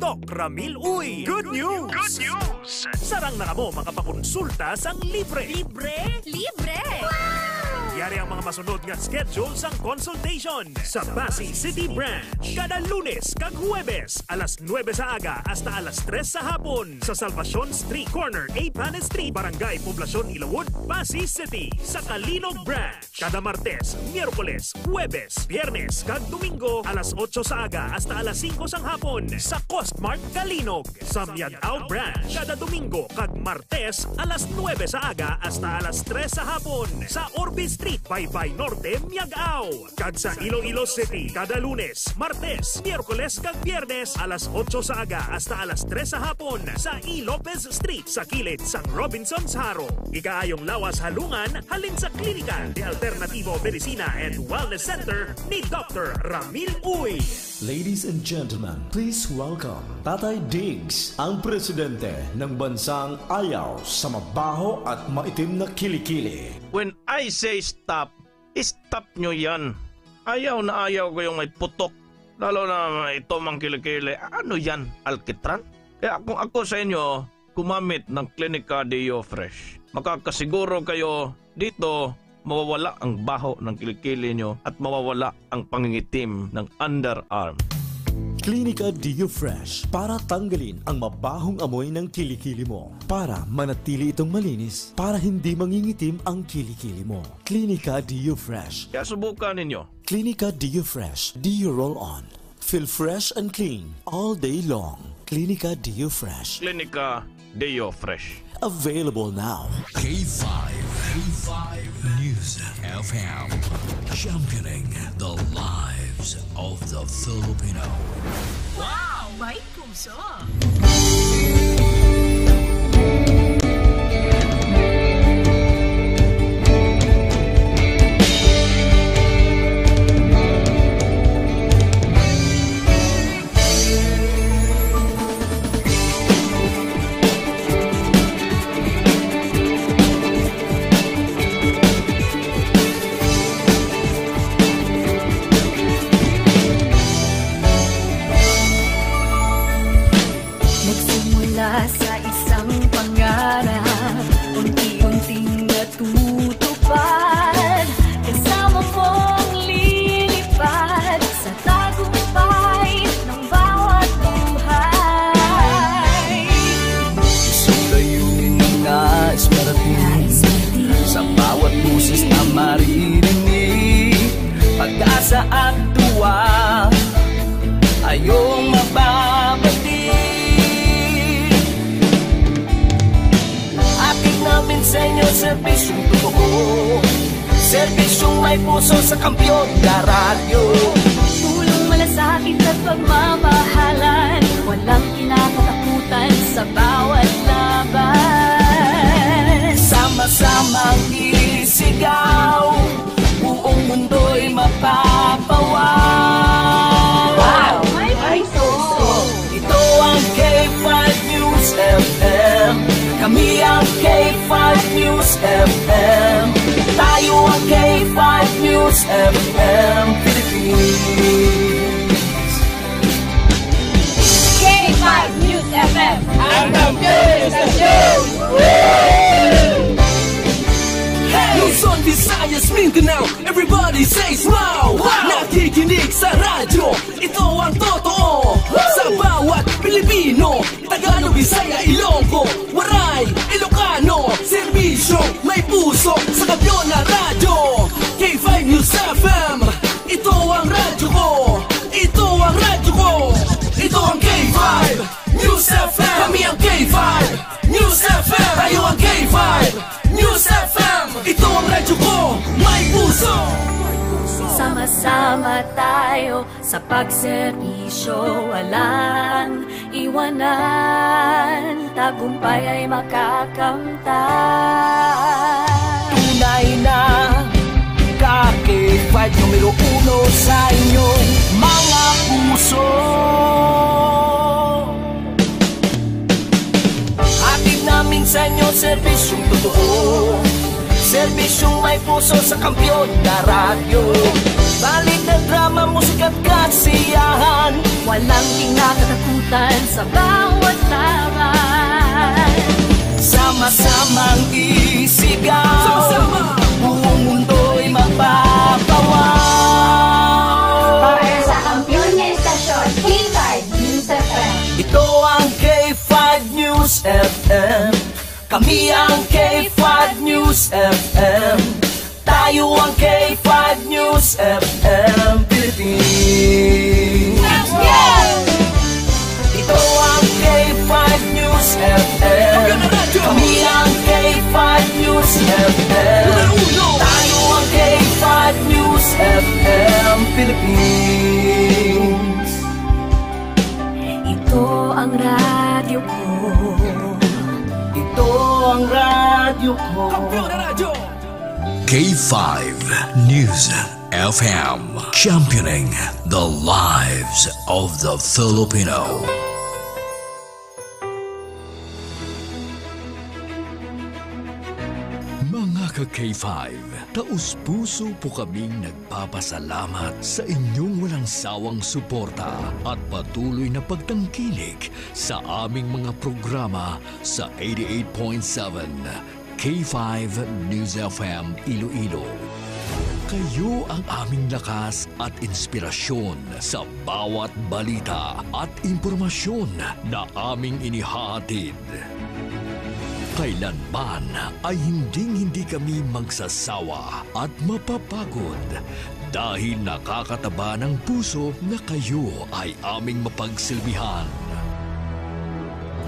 Doc Ramil Uy. Good news! Good news! Sarang na mo makapakonsulta sang libre. Libre? Libre! Yari ang mga masunod nga schedule sang consultation sa Pasig City Branch. Kada Lunes kag Huwebes, alas 9 sa aga hasta alas 3 sa hapon sa Salvacion Street Corner, A. Pan Street, Barangay Poblacion, Ilawod, Pasig City sa Kalinog Branch. Kada Martes, Miyerkules, Huwebes, Biyernes kag Domingo, alas 8 sa aga hasta alas 5 sang hapon sa Costmart Kalinog. Sa Miagao Branch, kada Domingo kag Martes, alas 9 sa aga hasta alas 3 sa hapon sa Orbis Street, Baybay Norte, Miagao. Kag sa Iloilo City, kada Lunes, Martes, Miyerkules kag Biyernes, alas 8 sa aga hasta alas 3 sa hapon sa E. Lopez Street sa kilid sang Robinson's Haro. Ikaayong lawas halungan halin sa klinika de Alternativo Medicina and Wellness Center ni Dr. Ramil Uy. Ladies and gentlemen, please welcome Tatay Diggs, ang presidente ng bansang ayaw sa mabaho at maitim na kilikili. When I say stop, stop nyo yan. Ayaw na ayaw ko yung may putok. Lalo na ito mang kilikili. Ano yan? Alkitran? Kaya kung ako sa inyo, gumamit ng Clinica Deo Fresh. Makakasiguro kayo dito, mawawala ang baho ng kilikili nyo at mawawala ang pangingitim ng underarm. Clinica Deo Fresh para tanggalin ang mabahong amoy ng kilikili mo. Para manatili itong malinis, para hindi mangingitim ang kilikili mo. Clinica Deo Fresh. Kaya subukan ninyo. Clinica Deo Fresh. Deo Roll On. Feel fresh and clean all day long. Clinica Deo Fresh. Clinica Deo Fresh. Available now. K5 News FM, championing the lives of the Filipino. Wow! May puso! Sa isang pangarap, unti-unting natutupad. Kasama mong lilipad sa tagumpay ng bawat buhay. Isang layunin ang nais marating, sa bawat boses na maririnig. Pag-asa at tuwa, ayong mababati. Namin sa inyo, serbisyong totoo, serbisyong may puso sa kampyon na radyo. Tulong malasakit at pagmamahalan, walang kinakatakutan sa bawat laban. Sama-samang isigaw, buong mundo'y mapapawaw. Wow! May puso! Ito ang K5 News FM. Kami ang K5 News FM. Tayo ang K5 News FM Philippines. K5 News FM. Ang News FM. Luzon, Visayas, Mindanao, everybody say smile. Nakikinig sa radyo, ito ang totoo. Sa bawat Pilipino, Tagalog, Bisaya, Ilonggo, Waray, Ilocano, serbisyo may puso sa kampyon na radyo. K5 News FM, ito ang radyo ko. Ito ang radyo ko. Ito ang K5 News FM. Kami ang K5 News FM. Tayo ang K5 News FM. Ito ang radyo ko. May puso. Sama-sama tayo sa pagserbisyo, walang iwanan, tagumpay ay makakamtan. Tunay na K5 numero 1 sa inyong mga puso. Hatid namin sa inyo serbisyong totoo, serbisyong may puso sa kampyon na radyo. Balik na drama, musika at kasiyahan, Walang kinakatakutan sa bawat laban. Sama-samang isigaw, sama-sama, buong mundo'y magpapawaw. Para sa kampiyon niya istasyon, K5 News FM. Ito ang K5 News FM. Kami ang K5 News FM. Tayo ang K5 News FM Philippines. Ito ang K5 News FM. Kami ang K5 News FM. Tayo ang K5 News FM Philippines. Ito ang radyo ko. Ito ang radyo ko. K5 News FM, championing the lives of the Filipino. Mga ka-K5, taus-puso po kaming nagpapasalamat sa inyong walang sawang suporta at patuloy na pagtangkilik sa aming mga programa sa 88.7 K5 News FM Iloilo. Kayo ang aming lakas at inspirasyon sa bawat balita at impormasyon na aming inihahatid. Kailanman ay hindi kami magsasawa at mapapagod dahil nakakataba ng puso na kayo ay aming mapagsilbihan.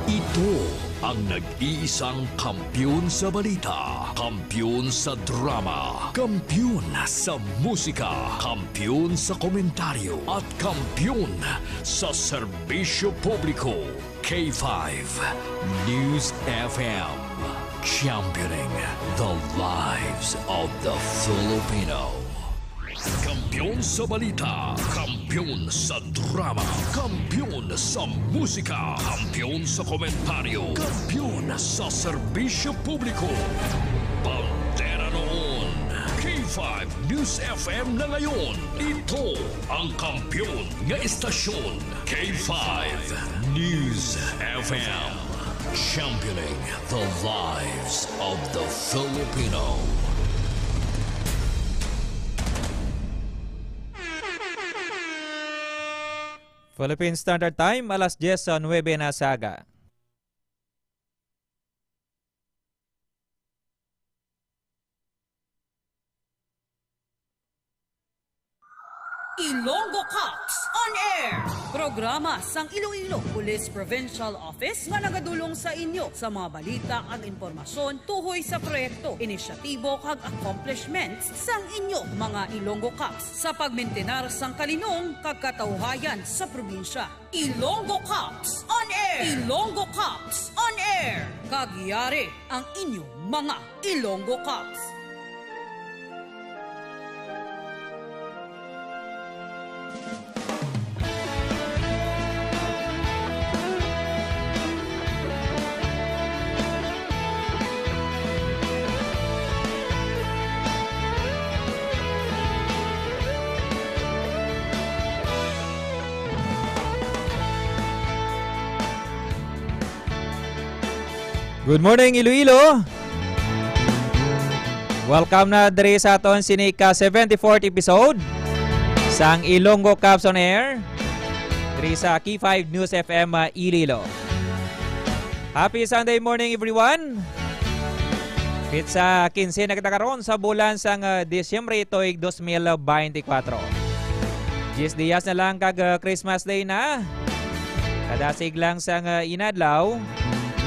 Ito ang nag-iisang kampiyon sa balita, kampiyon sa drama, kampiyon sa musika, kampiyon sa komentaryo, at kampiyon sa serbisyo publiko. K5 News FM, championing the lives of the Filipino. Kampiyon sa balita, kampiyon sa drama, kampiyon sa musika, kampiyon sa komentaryo, kampiyon sa serbisyo publiko. Pantera noon, K5 News FM na ngayon. Ito ang kampiyon nga istasyon, K5 News FM, championing the lives of the Filipino. Philippine Standard Time, alas 10:09 na sa aga. Ilonggo Cops on Air! Programa sang Iloilo Police Provincial Office nga nagadulong sa inyo sa mga balita ag impormasyon tuhoy sa proyekto, inisyatibo kag accomplishments sang inyo mga Ilonggo Cops sa pagmintenar sang kalinong kag katawhayan sa probinsya. Ilonggo Cops on Air! Ilonggo Cops on Air! Kagyari ang inyo mga Ilonggo Cops. Good morning Iloilo. Welcome na diri sa aton sinika 74th episode sang Ilonggo Cops on Air diri sa K5 News FM Iloilo. Happy Sunday morning everyone. Pizza 15 na kita karon sa bulan sang Disyembre tuig 2024. 10 días na lang kag Christmas Day na. Kadasig lang sang inadlaw.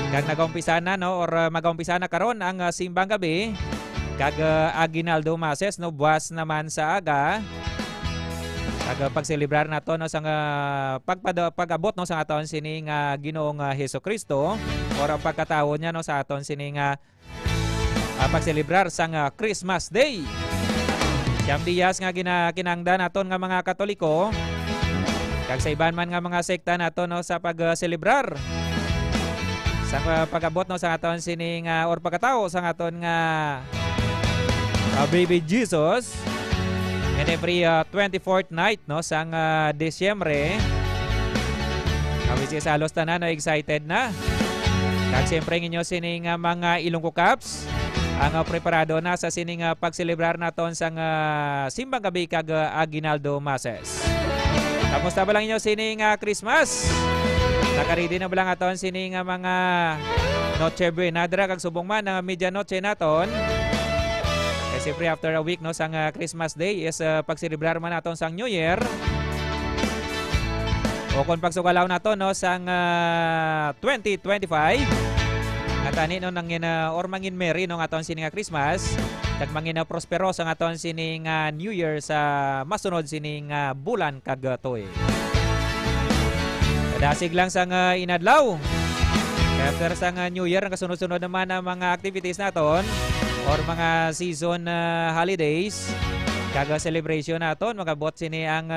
Kag nag-umpisa na no or mag-umpisa na karon ang simbang gabi kag Aguinaldo Masses no buwas naman sa aga kag pagselebrar nato no sang pag-abot no sa aton sining Ginoong Hesukristo or ang pagkatawo niya no sa aton sining pagselebrar sang Christmas Day. Siyam diyas nga kinangdan naton nga mga Katoliko kag sa iban man nga mga sekta nato no sa pagselebrar sa pag-abot no sa aton sining or pagkatao sa aton nga baby Jesus and every 24th night no sang Disyembre Which is halos tanan na excited na. Kag siyempre inyo sining mga Ilonggo Caps ang preparado na sa sining pagselebrar naton sang simbang gabi kag Aguinaldo Masses. Kamusta ba lang inyo sining Christmas? Nakaredy na ba lang aton sining mga Noche Buena dra kag subong man ang medianoche naton. Kasi siyempre after a week no sang Christmas Day is pagselebrar man naton sang New Year. O kung pagsukalaw nato no sang 2025 at ani no nangin or mangin merry no aton sining Christmas kag mangin prospero sang aton sining New Year sa masunod sining bulan kag tuig. Dasig lang sang inadlaw. After sang New Year ang kasunod-sunod naman ang mga activities naton or mga season holidays kag celebration naton magabot sini ang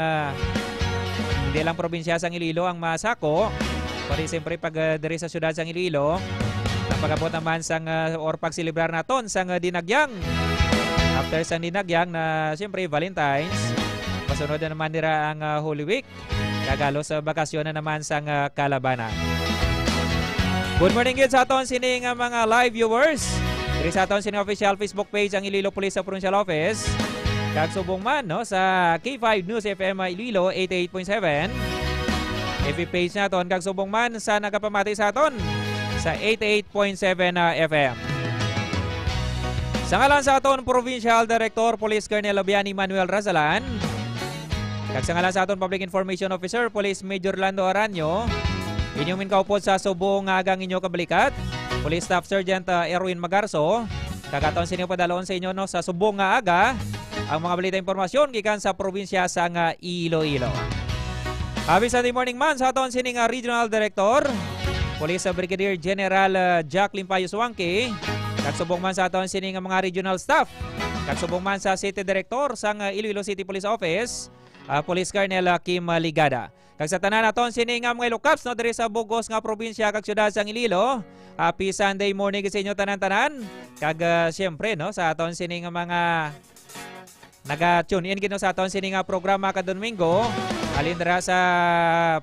hindi lang probinsya sang Iloilo ang masako, kundi siyempre pag diri sa syudad sang Iloilo, ang pagabot naman sang or pagselebrar naton sang Dinagyang. After sang Dinagyang na siyempre Valentine's, masunod na naman dira ang Holy Week, kagalos sa bakasyon na naman sang Kalabanan. Good morning yun sa aton sining mga live viewers. Diri sa aton sining official Facebook page ang Iloilo Police sa Provincial Office. Kag subong man no sa K5 News FM Iloilo 88.7. FB page naton kag subong man sa nagapamati sa aton sa 88.7 FM. Sa ngalan sa aton Provincial Director Police Colonel Obiani Manuel Razalan. Kag sa ngalan sa aton Public Information Officer Police Major Lando Aranyo. Inyong minkaupod sa subong agang inyo kabalikat. Police Staff Sergeant Erwin Magarso. Kag aton sinyo padalon sa inyo no sa subong nga aga ang mga balita impormasyon gikan sa probinsya sang Iloilo. Happy Sunday morning man sa aton sining Regional Director Police Brigadier General Jacqueline Payos Wangke. Kag subong man sa aton sining mga regional staff. Kag subong man sa City Director sang Iloilo City Police Office Police Colonel Kim Ligada. Kag sa tanan aton sining mga Ilocaps no diri sa Bugos nga probinsya kag syudad sang Iloilo. Happy Sunday morning sa inyo tanan-tanan. Kag siyempre no sa aton sining mga naga-tune in kino sa aton sining programa kada Domingo alin dira sa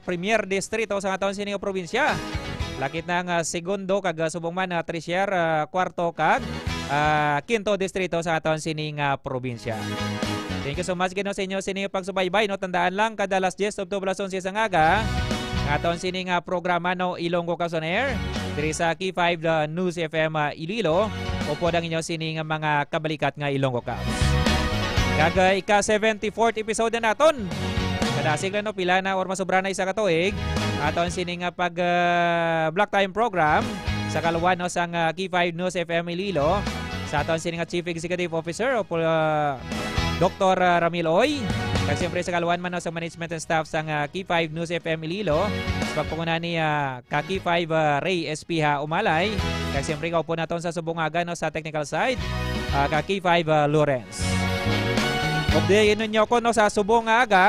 Premier Distrito sa aton sining probinsya. Lakit na ang segundo kag subong man tertiar, kwarto kag quinto distrito sa aton sining probinsya. Thank you so much kino sa inyo sining pagsubaybay no. Tandaan lang kada alas 10 October 11 sa aga ang aton sining programa no Ilonggo Caps on Air diri sa K5 News FM Iloilo. Upod ang inyo sining mga kabalikat nga Ilonggo Caps. Kag ika-74th episode na naton. Kadasig lang no pila na or masobra na isa ka tuig. Aton sining pag Black Time program sa kaluwan no sang K5 News FM Iloilo. Sa aton sining Chief Executive Officer Dr. Ramil Oy. Kag siyempre sa kaluwan man no sa management and staff sang K5 News FM Iloilo. Sa pagpunguna ni K5 Ray Espiha Umalay. Kag siyempre kaupo naton sa subungagan no sa technical side K5 Lawrence. Updatein ninyo ko no sa subong nga aga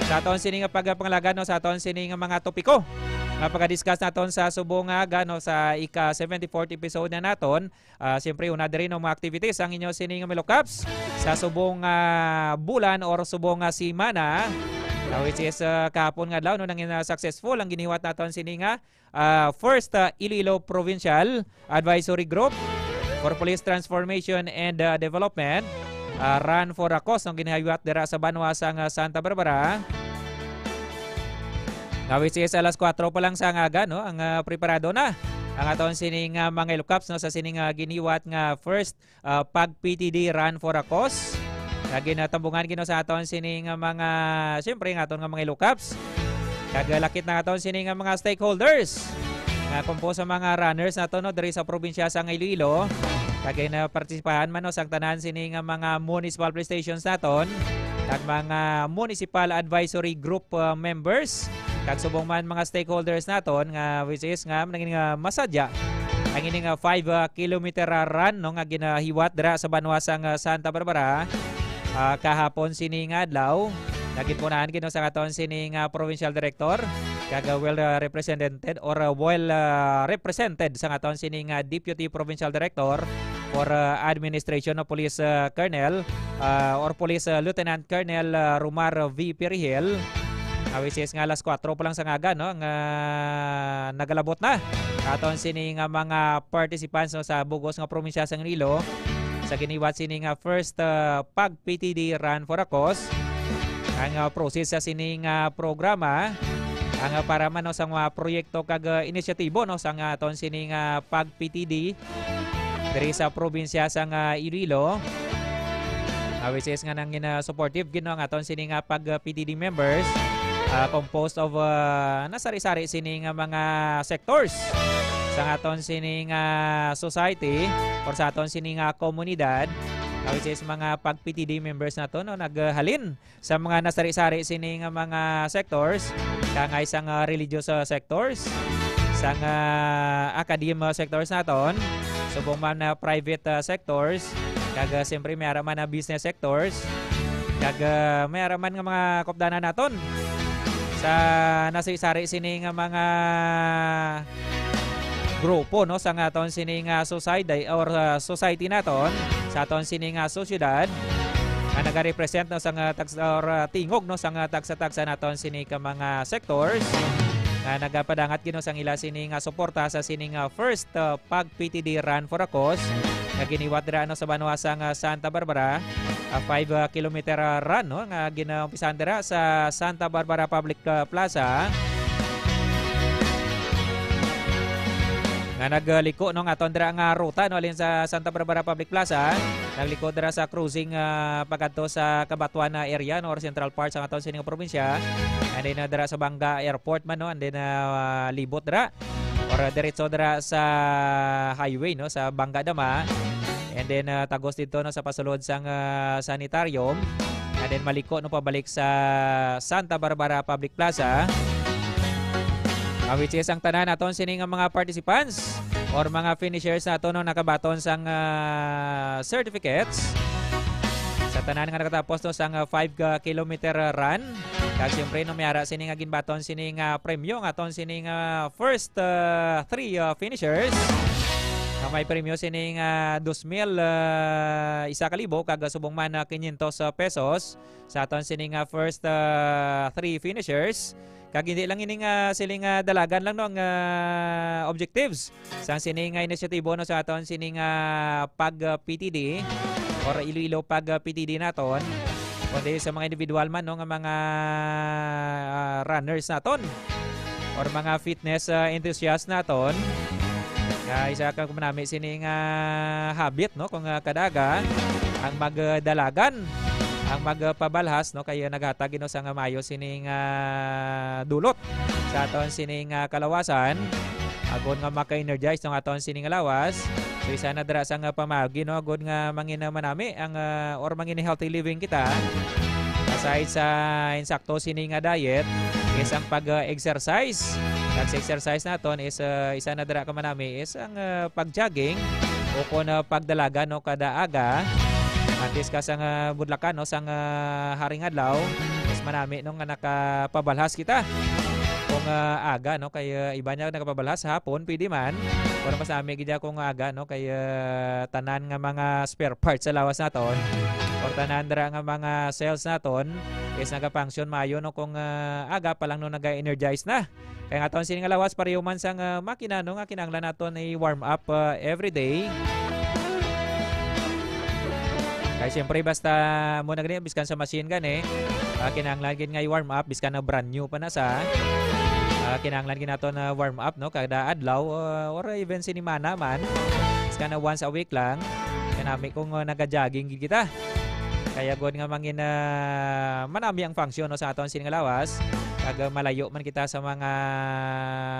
sa aton sining pagpangalaga no sa aton sining mga topiko nga pagka-discuss naton sa subong nga aga no sa ika-74th episode na naton. Siyempre una diri no mga activities ang inyo sining Ilocaps sa subong bulan or subong simana which is kahapon nga daw no nang successful ang giniwat naton sining first Iloilo Provincial Advisory Group for Police Transformation and Development. Run for a cause nung ginahiwat dira sa Banwa sang Santa Barbara. Which is alas 4 pa lang sa aga no ang preparado na ang aton sining mga Ilocaps no sa sining giniwat nga first pag PTD Run for a Cause. Ginatambungan kino sa aton sining mga siyempre nga aton nga mga Ilocaps. Kag lakit na aton sining mga stakeholders nga kumpo sa mga runners nato no diri sa probinsya sang Iloilo. Kagay na partisipahan man no sa tanan sining mga municipal police stations naton kag mga municipal advisory group members kag subong man mga stakeholders naton nga which is nga naging masadya ang ining 5 kilometer run no nga ginahiwat dira sa Banwa sang Santa Barbara kahapon sining adlaw. Nagitpunahan kino sa aton sining provincial director kag well represented sa aton sining deputy provincial director for administration of police colonel or police lieutenant colonel Rumar V. Pirihel. Which is nga alas 4 pa lang sa ngaga, no? Nga nagalabot na. Aton sini nga mga participants no, sa bugos nga probinsya sa Iloilo sa giniwat sini nga first pag PTD Run for a Cause. Ang process sa sini nga programa ang para man no, sa mga proyekto kag inisyatibo no, sa nga aton sini nga pag PTD diri sa probinsya sa Iloilo. Which is nga nang supportive gino ang aton sini nga pag PTD members. Composed of nasari-sari sini nga mga sectors sa aton sini nga society or sa aton sini nga komunidad, which is mga pag-PTD members nato no, naghalin sa mga nasari-sari sini nga mga sectors, kangay isang religious sectors, sang academia sectors naton, subong man na private sectors, kag siyempre may araman na business sectors, kag may araman nga mga kopdanan naton sa nasari-sari sini nga mga grupo no sa aton sini nga society or society naton sa aton sini nga sosyedad nga nagarepresent no sa tingog no sa tagsa-tagsa naton sini ka mga sectors nga nagapadangat gino sang ila sini nga suporta sa sini nga first pag PTD Run for a Cause nga giniwat dira no sa Banuasang Santa Barbara, 5 kilometer run no nga ginumpisahan dira sa Santa Barbara Public Plaza. Nga nagliko no aton dira nga ruta no alin sa Santa Barbara Public Plaza, nagliko dira sa cruising pagadto sa Cabatuan area no or Central Part sa aton sining probinsya. And then dira sa Banga Airport man no and then libot dira or diretso dira sa highway no sa Banga Dama. And then tagos dito no sa pasulod sang sanitarium. And then maliko no pabalik sa Santa Barbara Public Plaza. Which is ang tanan naton sini nga mga participants or mga finishers naton no nakabaton sang certificates. Sa tanan nga nakatapos no sang 5 kilometer run. Kag siyempre no mayara sini nga ginbaton sini nga premyo nga aton sini nga first 3 finishers. Nga may premyo sini nga 2,000 kag subong man 500 pesos sa aton sini nga first 3 finishers. Kag hindi lang ini nga siling dalagan lang no ang objectives sang sini nga inisyatibo no sa aton sini nga pag PTD or Iloilo pag PTD naton. Kundi sa mga individual man no nga mga runners naton or mga fitness enthusiasts naton. Isa ka kumanami sini nga habit no kung kadaga ang magdalagan, ang magpabalhas no kaya naghatag no sa mayo sini nga dulot sa aton sini nga kalawasan agon nga maka-energize ng aton sini nga lawas. So isa na dira sang pamagi no agon nga mangina manami ang or mangina healthy living kita. Aside sa insakto sini nga diet, isang pag-exercise. Pag-exercise naton is isa na dira ka manami is ang pag-jogging o kun pagdalaga no kada aga. Antes ka sang budlakan no sang haring adlaw, is manami no nga nakapabalhas kita. Kung aga no kay iba nya nakapabalhas hapon pwede man. Pero mas nami gid kung aga no kay tanan nga mga spare parts sa lawas naton. Or tanan dira nga mga cells naton is nagafunction maayo no kung aga pa lang no naga-energize na. Kaya nga aton sini nga lawas pareho man sang makina no nga kinahanglan naton i warm up every day. Kaya siyempre basta mo na ganyan biskan sa machine gani kinahanglan gid nga i warm up biskan na brand new pa na sa kinahanglan gid naton na warm up no kada adlaw or even sinimana man biskan na once a week lang kanami kung naga-jogging gid kita. Kaya god nga mangin manami ang function no sa aton sini nga lawas kag malayo man kita sa mga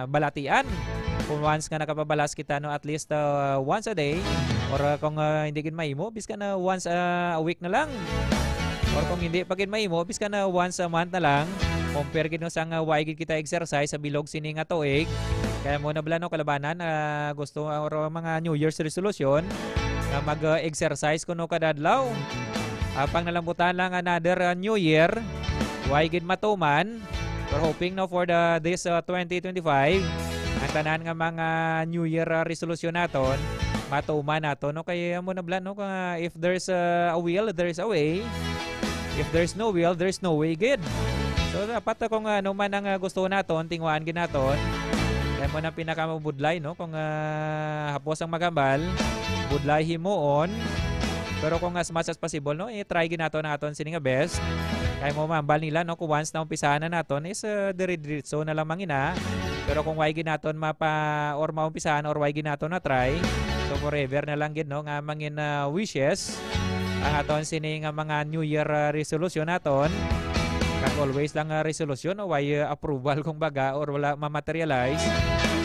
balatian. Kung once nga nakapabalas kita no at least once a day or kung hindi gid mahimo biskan na once a week na lang. Or kung hindi pa gid mahimo biskan na once a month na lang. Compare gid no sang way gid kita exercise sa bilog sini nga tuig. Kaya mo na bala no kalabanan gusto or mga New Year's resolution nga mag-exercise kuno kada adlaw. Pang nalambutan lang another New Year, way gid matuman. We're hoping no for this 2025 ang tanan nga mga New Year resolution naton matuman nato no kay mo na blan no if there's a will there's a way. If there's no will there's no way gid. So dapat kung ano man ang gusto naton, tingwaan ginaton. Kaya mo na pinakamabudlay, no? Kung hapos ang magambal, budlay himuon. Pero kung as much as possible, no, i-try ginaton naton sini nga best. Kaya mo mambal nila, no, kung once na umpisahan na naton is dire-diretso na lamang ina. Pero kung why ginaton or maumpisahan or why ginaton na try, so forever na lang gid, no, nga mangin wishes ang aton sini nga mga New Year resolution naton. Kag always lang resolution o why approval kung baga or wala ma-materialize.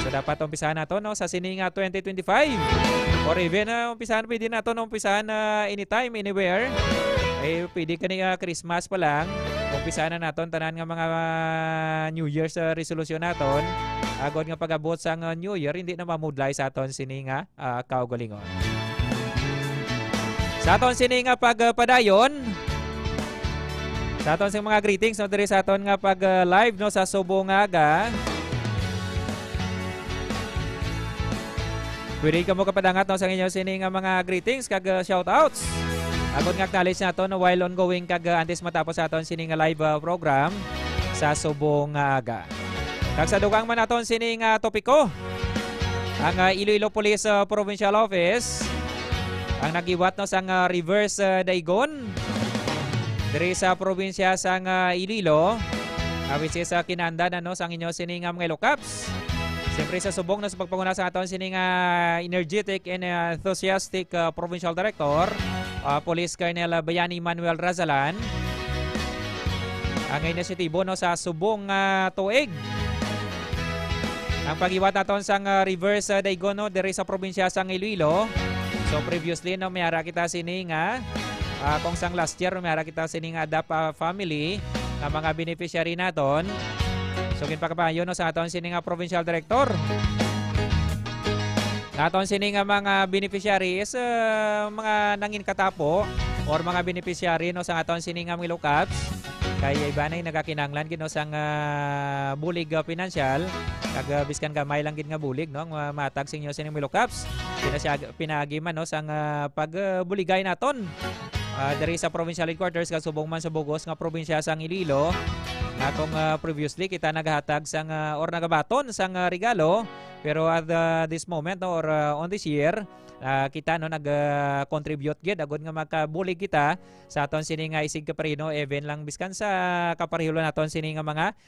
So dapat umpisahan nato, no, sa sini nga 2025 or even umpisahan pwede nato umpisahan anytime anywhere. Pwede kani Christmas pa lang umpisahan na naton tanan nga mga New Year's resolution naton. Agod nga pag-abot sa New Year hindi na mamudlay sa aton sini nga kaugalingon. Sa aton sini nga pagpadayon, sa aton sing mga greetings, no, diri sa aton nga pag live, no, sa Subo nga aga. Pwede ka mo kapadangat, no, sa inyo sini nga mga greetings kag shoutouts. Agad nga acknowledge nato, no, while ongoing kag antes matapos sa aton sini nga live program sa Subo nga aga. Kag sa dugang man aton sini nga topiko, ang Iloilo Police Provincial Office ang nagiwat, no, sang reverse daigon diri sa probinsya sang Iloilo, which is kinandan, no, sang inyo sini nga mga Ilocaps. Siyempre sa subong na sa pagpanguna sa aton sini nga energetic and enthusiastic Provincial Director, Police Colonel Bayani Manuel Razalan. Ang inisyatibo, no, sa subong tuig. Ang pagiwat naton sang reverse daigon, no, diri sa probinsya sang Iloilo. So previously, no, mayara kita sini nga kung sang last year mayara kita sini nga ADAP family nga mga beneficiary naton. So ginpakapayon, no, sa aton sini nga provincial director. Aton sini nga mga beneficiary is mga nangin katapo or mga beneficiary, no, sa aton sini nga mga Ilocaps. Kaya iba na nagakinanglan gid, no, sang bulig financial kag biskan gamay lang gid nga bulig, no, ang matag sa inyo sini mga Ilocaps. Pinagiman, no, sang pagbuligay naton. Dari sa provincial headquarters kag subong man sa Bugos nga probinsya sang Iloilo. Kung previously kita naghatag sang or nagabaton sang regalo, pero at this moment, no, or on this year, kita, no, nag-contribute gid agud nga makabulig kita sa aton sini nga isig kaparino even lang biskan sa kaparehilo naton sini nga mga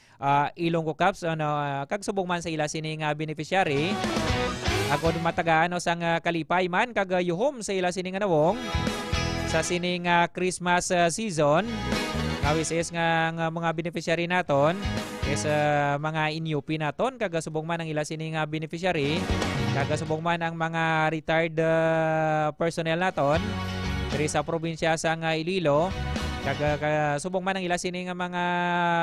Ilonggo Caps, ano, kag subong man sa ila sini nga beneficiary. Agud matagaan, no, sang kalipay man kag yuhom sa ila sini nga nawong sa sining Christmas season. Which is nga mga beneficiary naton is mga inyupi naton kagasubong man ang ila sining beneficiary, kagasubong man ang mga retired personnel naton diri sa probinsya sang Iloilo, kagasubong man ang ila sining mga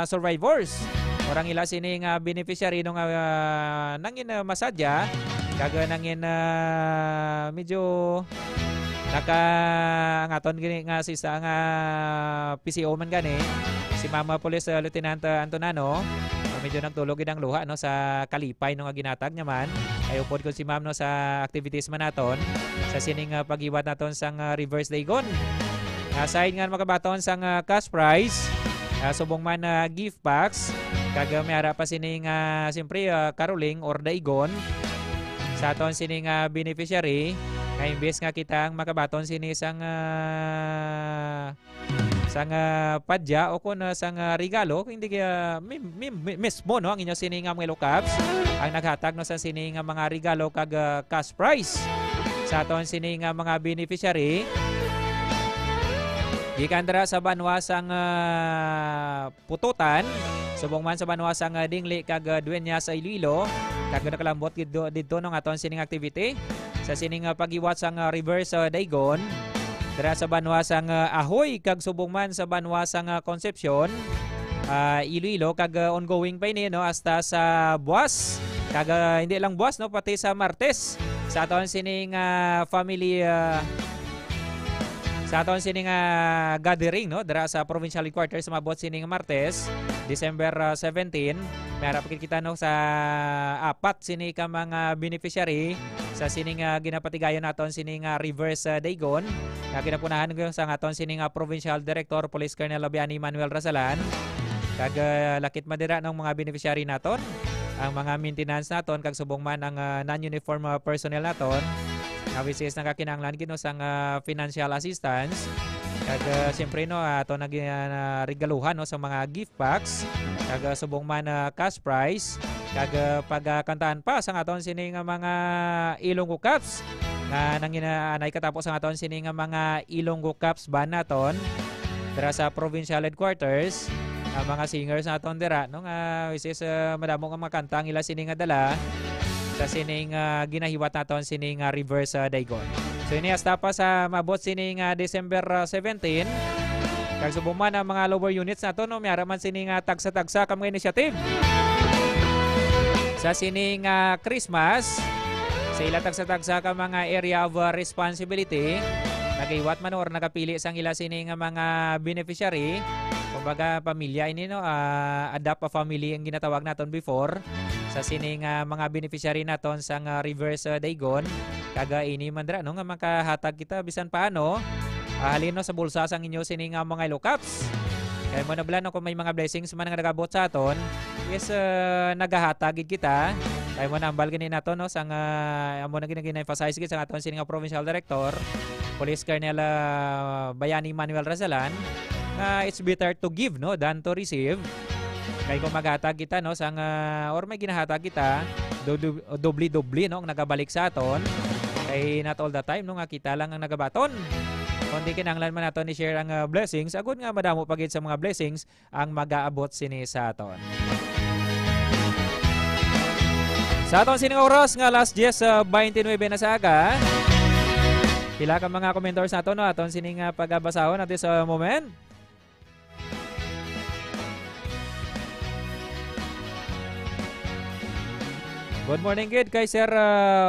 survivors or ang ila sining beneficiary nung nangin masadya kaga nangin medyo ngaton gini nga si sa nga PCO man gani si Mama Police Lieutenant Antonano, medyo nagtulog gid ang luha, no, sa kalipay no nga ginatag niya man. Ay upod ko si Ma'am, no, sa activities man naton sa sining pagiwat naton sang reverse daigon. Aside nga makabaton sang cash prize, subong man gift packs kag may ara pa sining siyempre caroling or daigon sa aton sining beneficiary. Kaya imbes nga kita ang makabaton sini sang padya o kung sang regalo, hindi kaya mismo, no, ang inyo sini nga mga Ilocaps ang naghatag, no, sa sini nga mga regalo kag cash prize sa aton sini nga mga beneficiary. Gikan dira sa banwa sang Pututan, subong man sa banwa sang Dingli kag Dueña sa Iloilo, kag nakalambot dito ng aton sining activity sa sining pagiwat sang reverse daigon dira sa banwa sang Ahoy kag subong man sa banwa sang Concepcion, Iloilo, kag ongoing pa ini, no, hasta sa Buas kag hindi lang Buas, no, pati sa Martes sa aton sining family sa aton sining gathering, no, dira sa provincial headquarters sa mabot sining Martes December 17. Mayara pa kita, no, sa apat sini ka mga beneficiary sa sining ginapatigayon naton sining reverse daigon nga ginapunahan ko sa aton sining provincial director Police Colonel Bayani Manuel Razalan. Kag lakit madira ng mga beneficiary naton, ang mga maintenance naton kag subong man ang non-uniform personnel naton. Which is nakakinahanglan gino sang financial assistance. Kag siyempre no ato regaluhan no sa mga gift packs kag subong man cash prize kag pagkantahan pa sa aton sini nga mga Ilonggo Cups nga nanginanay katapos ang aton sini nga mga Ilonggo Cups ban naton dira sa provincial headquarters. Mga singers naton dira no nga which is madamo nga mga kanta ang ila sini nga dala sa sining ginahiwat naton sining reverse Daigon. So ini hasta pa sa mabot sining December 17 kag subong man ang mga lower units naton no mayara man sining tagsa-tagsa ka mga initiative. Sa sining Christmas sa ila tagsa-tagsa ka mga area of responsibility nagahiwat man or nakapili sang ila sining mga beneficiary. Kumbaga pamilya ini no adapt a family ang ginatawag naton before sa sining mga beneficiary naton sang reverse Daigon. Kaga ini mandra no nga makahatag kita bisan paano halin no sa bulsa sang inyo sining mga Ilonggo Cups. Kaya mo nablan no kung may mga blessings man nga nagabot sa aton, yes nagahatag gid kita. Kaya mo nambal gini naton no sang amo na gina-emphasize gid sa aton sining provincial director Police Colonel Bayani Manuel Razalan it's better to give no than to receive. Kaya kung maghatag kita no sang or may ginahatag kita dobli-dobli no ang nagabalik sa aton. Kay not all the time no nga kita lang ang nagabaton. Kundi kinahanglan man naton i-share ang blessings agud nga madamo pagid sa mga blessings ang mag-aabot sini sa aton. Sa aton sining oras nga last 10:29 na sa aga. Pila ka mga commentors naton no aton sining pagbasahon natin sa moment. Good morning kid kay Sir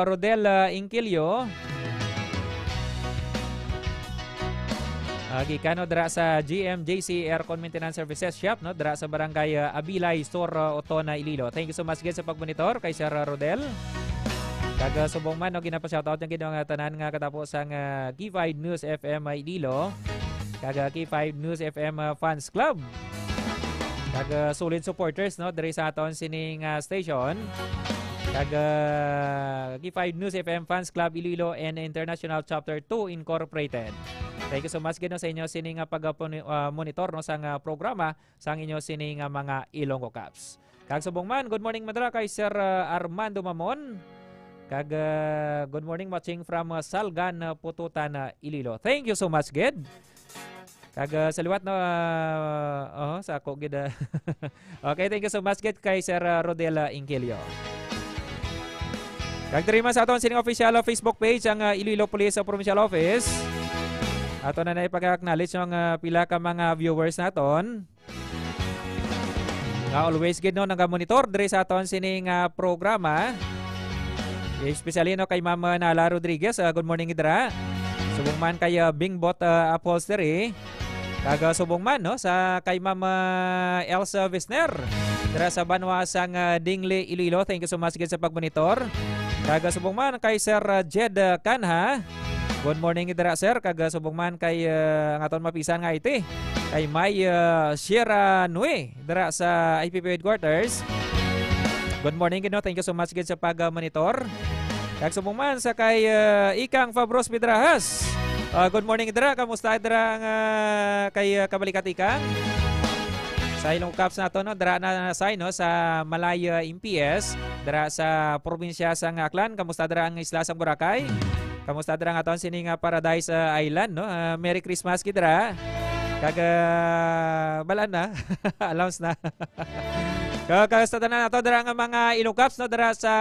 Rodel Inquilio. Gikano dra sa GMJC Aircon Maintenance Services Shop no dra sa barangay Abilay Store Otona Iloilo. Thank you so much gid sa pagmonitor kay Sir Rodel. Kag subong man no ginapa-shoutout yung gidong tanan nga katapos ang K5 News FM Iloilo. Kag K5 News FM Fans Club. Kag solid supporters no diri sa aton sining station. Kag K5 News FM Fans Club Iloilo and International Chapter 2 Incorporated. Thank you so much gino sa inyo sining pag-monitor no sang programa sang inyo sining mga Ilonggo Cups. Kag subong man, good morning madra kay Sir Armando Mamon. Kag good morning watching from Salgan, Pututan, Iloilo. Thank you so much gid. Kag saliwat no sa ako gid. Okay, thank you so much gid kay Sir Rodel Inquilio. Kag diri man sa aton sining official Facebook page ang Iloilo Police Provincial Office. Ato na ipag-acknowledge ng pila ka mga viewers naton. Always gid no naga-monitor diri sa aton sining programa. Especially no kay Ma'am Nala Rodriguez. Good morning idra. Subong man kay Bingbot Upholstery. Kag subong man no sa kay Ma'am Elsa Visner. Dira sa Banwa sang Dingle Iloilo. Thank you so much gid sa pagmonitor. Kag subong man kay Sir Jed Kanha. Good morning idra sir. Kag subong man kay ang aton mapisan nga iti. Kay May Sierra Nue dira sa IPP headquarters. Good morning gid no. Thank you so much gid sa pag-monitor. Kag subong man sa kay Ikang Fabros Pidrahas. Good morning idra. Kamusta idra kay kabalikat Ikang? Sa Ilonggo Cups nato no dira na sign no sa Malaya MPS dira sa probinsya sang Aklan. Kamusta dira ang isla sang Boracay? Kamusta dira ang aton sining Paradise Island no? Merry Christmas gid dira. Kag balan na. Allowance na. Kamusta na nato dira nga mga Ilonggo Cups no dira sa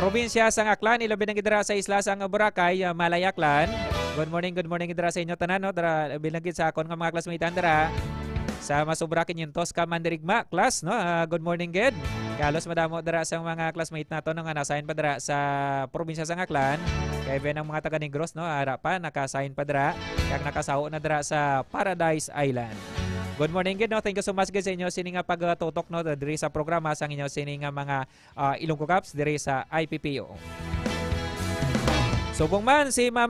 probinsya sang Aklan, ilabi na gidra sa isla sang Boracay, Malaya Aklan. Good morning gidra sa inyo tanan no. Dira bilang gid sa akon nga mga classmate dira sa Masubra 500 ka Mandirigma class no. Good morning gid. Kalos madamo dira sang mga classmate nato nga na-assign pa dira sa probinsya sang Aklan. Kay ben ang mga taga Negros no ara pa naka-assign pa dira kag nakasaho na dira sa Paradise Island. Good morning gid no. Thank you so much gid sa inyo sining pagtutok no diri sa programa sang inyo sining mga Ilonggo Cups diri sa IPPO. Subong man si Ma'am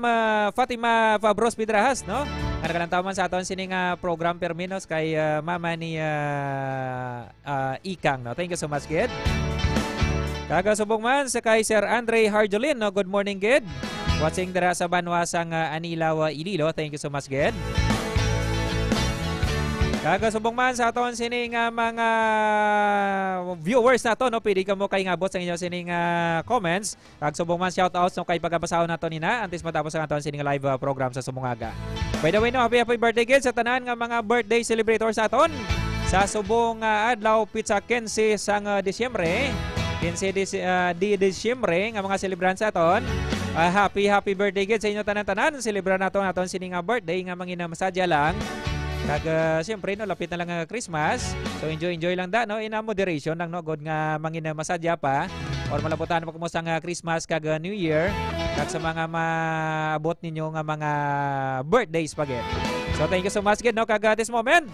Fatima Fabros Pidrahas no. Nagkalantaw man sa aton sining program perminos kay mama ni Ikang. No? Thank you so much, Gid. Kagasubong man sa kay Sir Andre Harjolin. No? Good morning, Gid. Watching dara sa Banwasang Anilaw, Iloilo. Thank you so much, Gid. Kagasubong man sa aton sining mga viewers nato, no, pwede ka mo kay ngabot sa inyo sining comments. Kagasubong man shoutouts no kay pagabasahon nato nina antes matapos ang aton sining live program sa sumungaga. By the way, no, happy birthday Gid sa tanan nga mga birthday celebrators naton sa subong adlaw pizza 15 sang Disyembre. 15 di Disyembre nga mga celebrants aton. Happy birthday Gid sa inyo tanan-tanan. Celebra nato aton sining birthday nga mangina masadya lang. Kag siyempre no lapit na lang ang Christmas. So enjoy lang da no in moderation lang no god nga mangina masadya pa or malabutan pa kumusta nga Christmas kag New Year kag sa mga maabot ninyo nga mga birthdays pa gid. So thank you so much gid no kag this moment.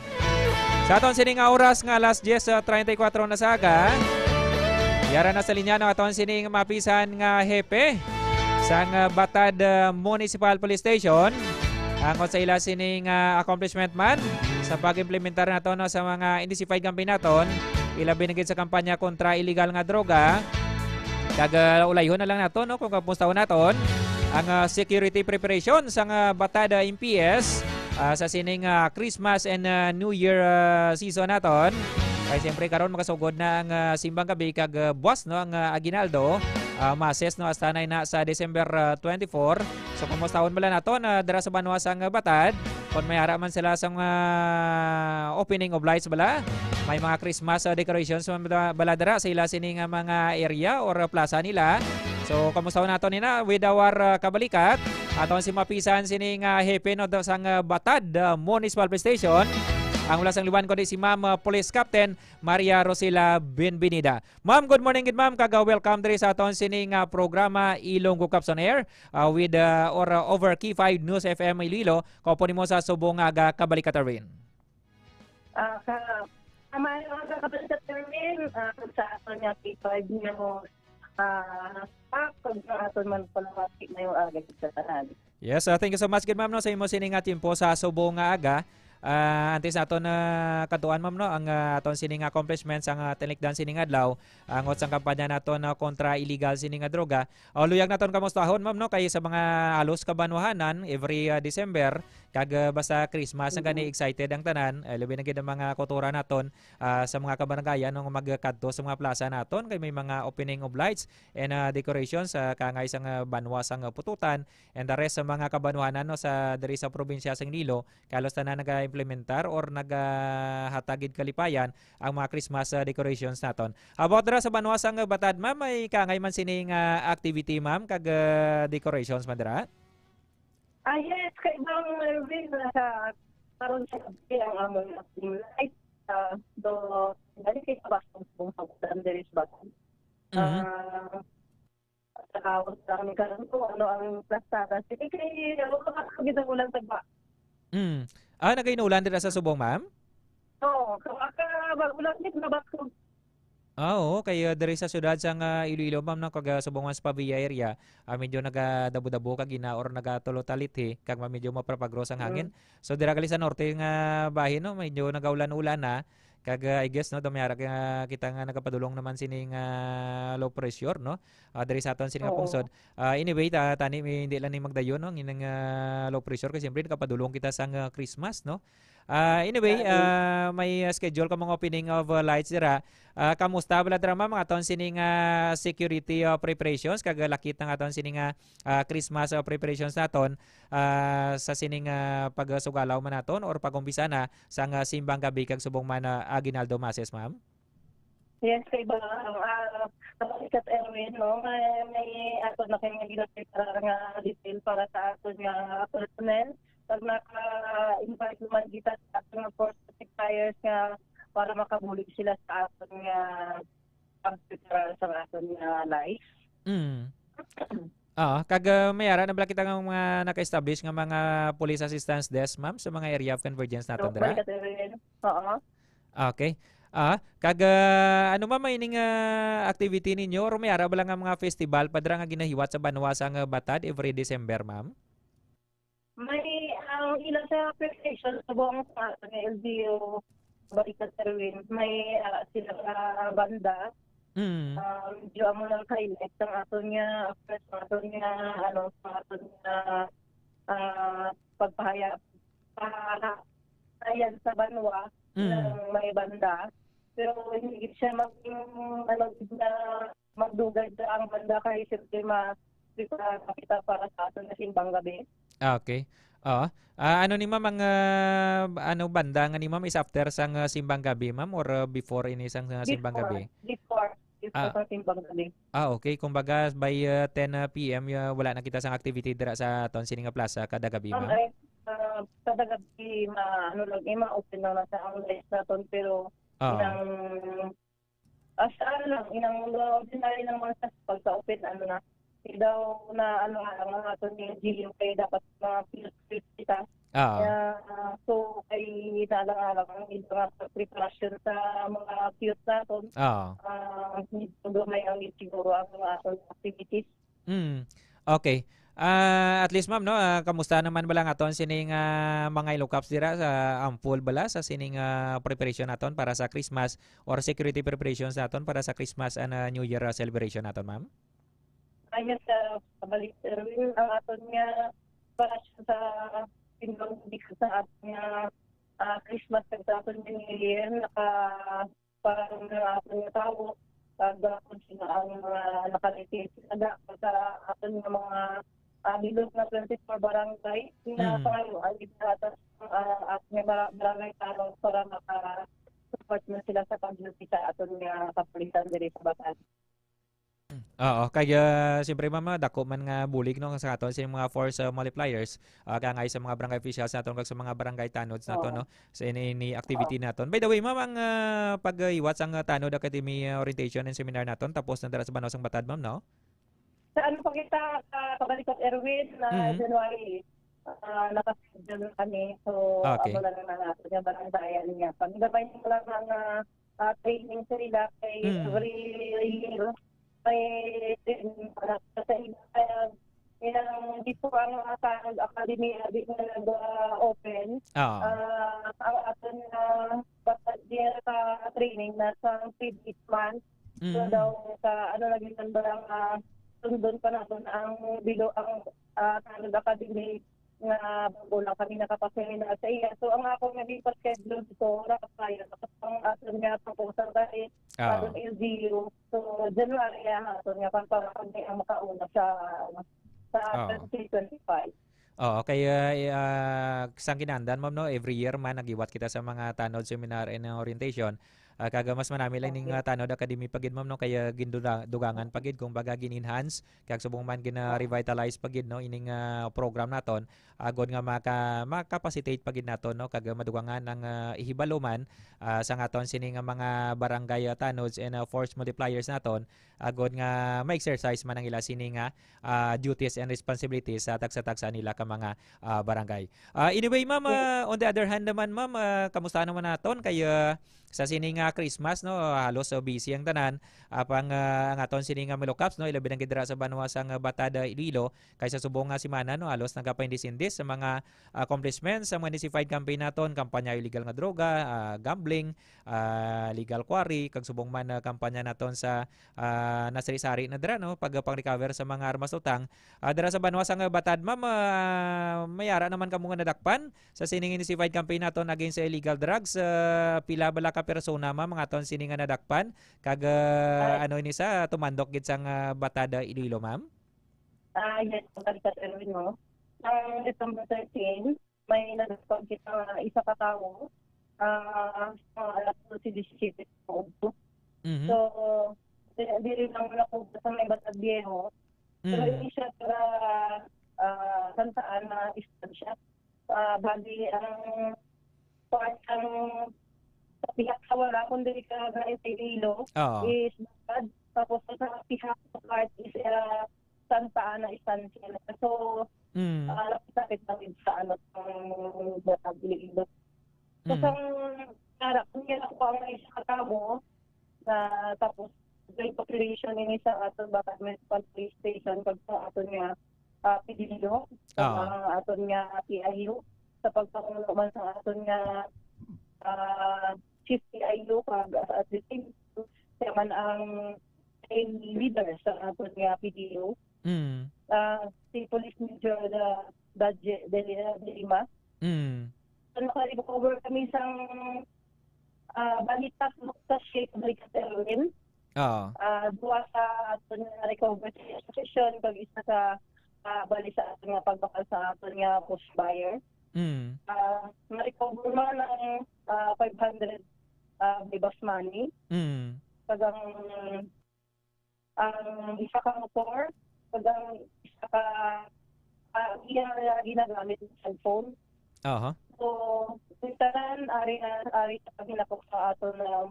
Sa aton sining oras nga alas 10:34 na saga. Yara na sa linya no aton sining mapisan nga hepe sang Batad Municipal Police Station. Angkot sa ila sining accomplishment man sa pag-implementar nato no, sa mga intensified campaign naton, ila binigid sa kampanya kontra illegal nga droga. Kag ulayhon na lang nato no kung kamusta naton ang security preparation sa Batad MPS sa sining Christmas and New Year season naton. Kay siyempre karon makasugod na ang simbang gabi kag buwas no ang aginaldo. Mases no hasta na sa December 24. So kumustahon bala nato na dara sa Banwasang Batad kon may ara man sila sa opening of lights bala. May mga Christmas decorations bala dara sa ila sining mga area or plaza nila. So kumustahon nato nina with our kabalikat aton si mapisan sining hepe no sang Batad Municipal Police Station. Ang ulasang liwan ko di si Ma'am Police Captain Maria Rosila Benvenida. Ma'am, good morning gid ma'am. Kaga welcome diri sa aton sining programa Ilonggo Cups on Air with or over Key 5 News FM Iloilo. Kaupo nimo sa subong aga kabalikat Erwin. Aga kabalikat Erwin sa aton nga Key 5 News pag aton man palawaki na yung aga sa tanan. Yes, thank you so much gid ma'am no sa imo sining timpo sa subong aga. Antes aton katuan ma'am no ang aton sining accomplishments ang tinikdan sining adlaw ang otsang kampanya naton kontra illegal sining droga. Luyag naton kamustahon ma'am no kay sa mga halos kabanwahanan every December kag basta Christmas ang gani excited ang tanan labi na gid ang mga kultura naton sa mga kabaranggayan no magkadto sa mga plaza naton kay may mga opening of lights and decorations kangay sang banwasang pututan and the rest sa mga kabanwahanan no sa diri sa probinsya sang Iloilo kalos tanan implementar or naghatagid kalipayan ang mga Christmas decorations naton. About dira sa Banwasang Batad ma'am may kangay man sining activity ma'am kag decorations man dira? Yes, kay bang Erwin sa karon sa ang among light do dali kay pasong sa Batad Batad. Sa kami karon ko ano ang plastada. Sige kay kita ulang tagba. Nagainulan din sa subong, ma'am? Oo, ulan din na basko. Oo, kay diri sa syudad sang Iloilo, ma'am, no, kag subong sa Pavia area, medyo nagadabo-dabo kag ina or nagatulot-talit kag medyo mapapagros ang hangin. So dira gali sa norte nga bahin, no, medyo nagaulan-ulan na. Kag I guess no dumyara kita nga nagapadulong naman sining low pressure no diri sa aton sining pungsod. Anyway tani hindi lang ni magdayon no nginang low pressure kasi siyempre nakapadulong kita sang Christmas no. Anyway may schedule ka mga opening of lights dira. Kamusta bala dira ma'am aton sining security preparations kag lakit ng aton sining Christmas preparations naton sa sining pagsugalaw man naton or pagumbisa na sang simbang gabi kag subong man Aguinaldo Mases ma'am? Yes, kay ba kapasikat Erwin no may aton na kay nga detail para sa aton nga personnel pag naka-invite naman kita sa aton nga force tires nga para makabulig sila sa aton nga pagprepara sa aton nga life. Kag mayara na bala kita nga mga naka-establish nga mga police assistance desk ma'am sa mga area of convergence naton dira? Oo. Okay. Kag ano ba may ning activity ninyo or mayara ba lang nga mga festival padra nga ginahiwat sa Banwasang Batad every December, ma'am? May ang ang ilan sa preparation sa buong ato ng LGU Balikat Erwin, may sila banda. Medyo amo lang highlight ang ato niya, pagpahayag ayan sa Banwa ng may banda. Pero hindi siya magdugay ang banda kahit siyempre makita para sa ato na simbang gabi. Okay. Oo. Ano ni ma'am ang banda nga ni ma'am is after sang simbang gabi ma'am or before ini sang simbang gabi? Before sa simbang gabi. Okay. Kumbaga by 10 PM wala na kita sang activity dira sa aton sining plaza kada gabi ma'am. Kada gabi ma-open na sa ang lights naton pero inang ordinary ng mga pagka-open daw na ang aton ni GU kay dapat mga kita. So ay nalang ang mga preparation sa mga cute naton. May ang siguro ang mga aton activities. Okay. At least ma'am no, kamusta naman bala aton sining mga ilocaps dira sa full bala sa sining preparation naton para sa Christmas or security preparations naton para sa Christmas and New Year celebration naton ma'am? Ayan sa Balikat Erwin, ang aton niya para sa simbang sa aton niya Christmas sa aton niya New Year, parang aton niya tao, pagkakon sila ang nakalitis sa aton niya mga bilog na 24 barangay, pinapangayo ang atas at may barangay tao para maka-support na sila sa pag-duty sa aton niya kapulisan diri sa Bataan. Oo, kaya siyempre mama dako man nga bulig no sa aton sa mga force multipliers kangay sa mga barangay officials naton kag sa mga barangay tanods naton no sa ini activity naton. By the way ma'am ang pag-iwat sang Tanod Academy orientation and seminar naton tapos na dara sa Banaw sang Batad ma'am no? Sa pa kita Balikat Erwin na January nakaschedule kami so okay. Amo lang na nato nga barangayan niya. Pagdabay mo lang ang training sa nila kay every year may sa ilang dito ang Tanod Academy di na nag-open. Ang aton Batad din sa training na sa 3 months. So daw sa naging tandang sundon pa natin ang Tanod Academy nga bago lang kami nakapaseminar sa iya. So ang ako naging pa-schedule dito, nakapaya, tapos ang aton nga proposal dahil sa LGU. So January aton nga para kami ang makauna sa 2025. Kaya sang kinandan ma'am no, every year man nagiwat kita sa mga Tanod seminar and orientation. Kaga mas manami lang ning Tanod Academy pagid ma'am no, kaya gindugangan pagid kung baga gin-enhance kag subong man gina-revitalize pagid no ining program naton agod nga makapacitate pagid naton no kag madugangan ang ihibalo man sa aton sining mga barangay Tanods and force multipliers naton agod nga ma-exercise man ang ila sining duties and responsibilities sa tagsa-tagsa nila ka mga barangay. Anyway ma'am, on the other hand naman ma'am, kamusta naman naton kaya sa sining Christmas no, halos busy ang tanan apang ang aton sining Milocaps no, ilabi nang gidra sa Banwa sang Batada Iloilo kaysa subong nga semana no, halos nagapaindis-indis sa mga accomplishments sa municipal campaign naton, kampanya illegal nga droga, gambling, legal quarry kag subong man kampanya naton sa nasari-sari na dira no, pang-recover sa mga armas utang dira sa Banwa sang Batad ma'am, mayara naman kamo nga nadakpan sa sining municipal campaign naton against sa illegal drugs, pila bala ka persona ma'am mga aton sining nga nadakpan kag ini sa tumandok gid sang Batada Iloilo ma'am? Yes, Balikat Erwin no. Ang December 13, may nadakpan kita isa ka tawo alas 12:17 po. So diri lang wala ko sa may Batad Viejo. Pero hindi siya para saan na istansya. Bali ang sa pihak sa wala kung dili ka na Iloilo is Batad. Tapos sa pihak sa part is Santa Ana istansya. So lapit na rin sa Batad Iloilo. So sa harap niya ako ang isa katabo na tapos great population ini sa aton Batad Municipal Police Station pag sa aton nga Pidilio, aton nga PIU. sa pagpakulo man sa aton nga chief PIU kag at the same siya man ang leader sa aton nga PDO. Si Police Major Dadje de Lima. Naka-recover kami sang balita sa shape balikat Erwin. Duwa sa aton nga recover session kag isa sa bali sa aton nga pagbakal sa aton nga push buyer. Na-recover man ang 500 bibas money. Kag ang isa ka motor, kag ang isa ka iya ginagamit ng cellphone. So, sintaran, ari sa pinakok sa aton na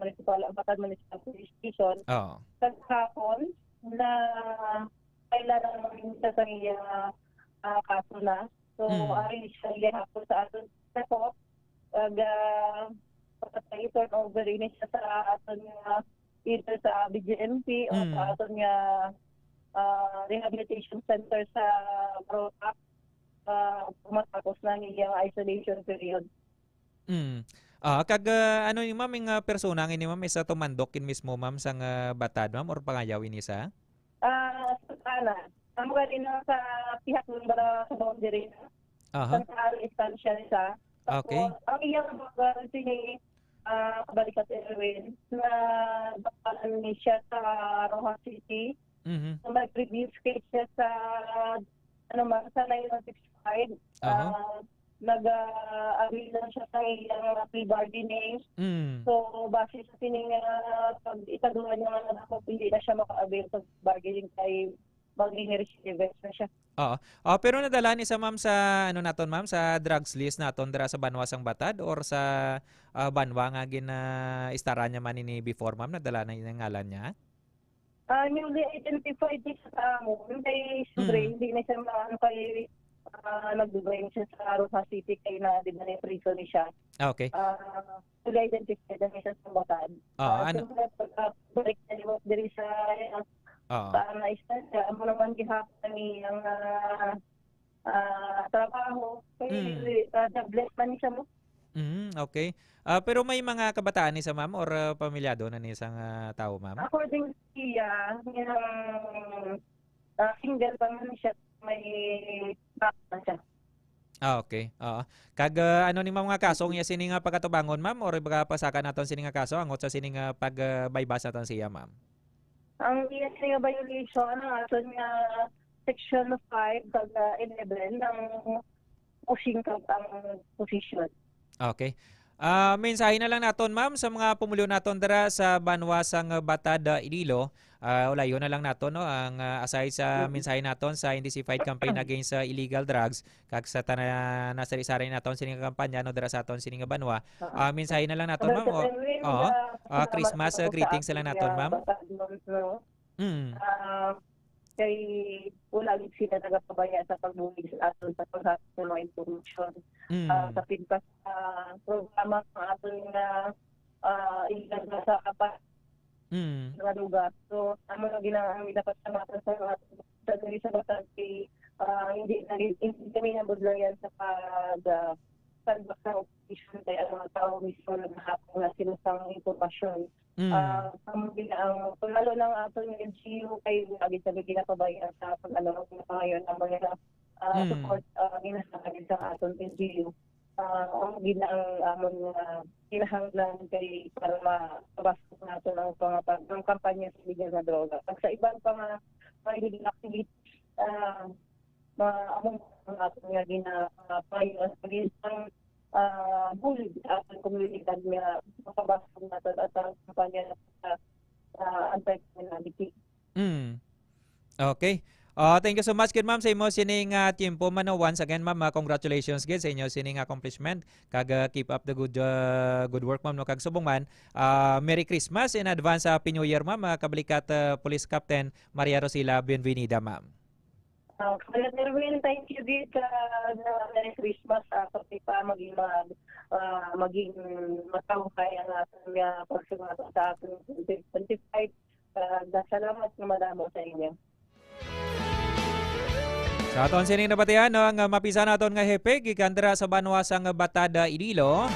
Batad Municipal Police Station. Kagkapon na kailangan mag-inita sa iya kaso na. So, ari siya ihapon sa aton report. Pagkatay-turn over rin siya sa aton nga either sa BGMP o sa aton nga rehabilitation center sa Rotac. Matapos na niyang isolation period. Kag ano yung ma'am yung persona ini ma'am isa tumandokin mismo ma'am sang Batad ma'am or pangayaw ini sa? Ang mga rin sa pihak ng bara sa boundary na. Sa instansya nisa. Okay. Ang iyang bagal sini kabalikat Erwin na bakalan ni siya sa Rojas City. May previous case siya sa sa 965. Nag-agree lang siya sa iyang plea bargaining. So, base sa sining pag-itaduhan niya nga na hindi na siya maka-avail sa bargaining kay maging recidivist na siya. Pero nadala ni sa ma'am sa ano naton ma'am sa drugs list naton dira sa Banwa sang Batad or sa Banwa nga istara niya man ini before ma'am nadala na yung ngalan niya? Newly identified niya sa amon kay Sudre, hindi na siya kay nag-design siya sa Rojas City kay na di ba na prison ni siya. Okay. Newly identified na siya sa Batad. Balik na liwag diri sa na istansya, amo naman gihapon ni ang trabaho kay bless man siya mo. Okay. Pero may mga kabataan ni sa ma'am or pamilyado na ni isang tao ma'am? According to siya, single pa man siya, may back na siya. Okay. Kag ano ni mga kaso nga sini nga pagkatubangon ma'am or baga pasaka naton sini nga kaso angot sa sini nga pagbaybas naton siya ma'am? Ang iya nga violation ang aton nga section 5 kag 11 ng pushing kag ang position. Okay. Mensahe na lang naton ma'am sa mga pumulyo naton dara sa Banwa sang Batad Iloilo. Ulayo na lang naton no ang aside sa mensahe naton sa intensified campaign against illegal drugs kag sa nasari-sari naton sining kampanya no dara sa aton sining Banwa. Mensahe na lang naton ma'am. Christmas greetings lang naton ma'am. Kay wala gid sila nagapabaya sa pagbulig sa aton sa paghatag ng information sa pinpas programa ng aton nga illegal sa kapat sa lugar. So amo na ginamit dapat sa natin sa diri sa Batad hindi kami nabudlan yan sa pag sa operation kaya ang mga tao mismo naghapon na sinusang impormasyon. Ang lalo ng aton yung NGO kay lagi sabi ginapabayan sa pag-ano ngayon ang mga support ginasakagin sa aton NGO. Ang amon kinahanglan kay para mabasok natin ang kampanya sa illegal na droga. Pag sa ibang mga illegal activities, among aton nga ginapabayan sa bulig sa ating komunidad na makabasok natin at ang kampanya sa anti-criminality. Okay. Thank you so much good ma'am sa imo sining tiempo man once again ma'am congratulations gid sa inyo sining accomplishment kag keep up the good work ma'am no kag subong man Merry Christmas in advance Happy New Year ma'am kabalikat Police Captain Maria Rosila Bienvenida ma'am. Erwin, thank you din ka Merry Christmas pati pa maging matawag ang ating pagsumato sa ating 2025. Salamat na madamo sa inyo. Sa aton sining nabatian no, ang mapisa naton nga hepe gikan dira sa Banwasang Batada, Iloilo.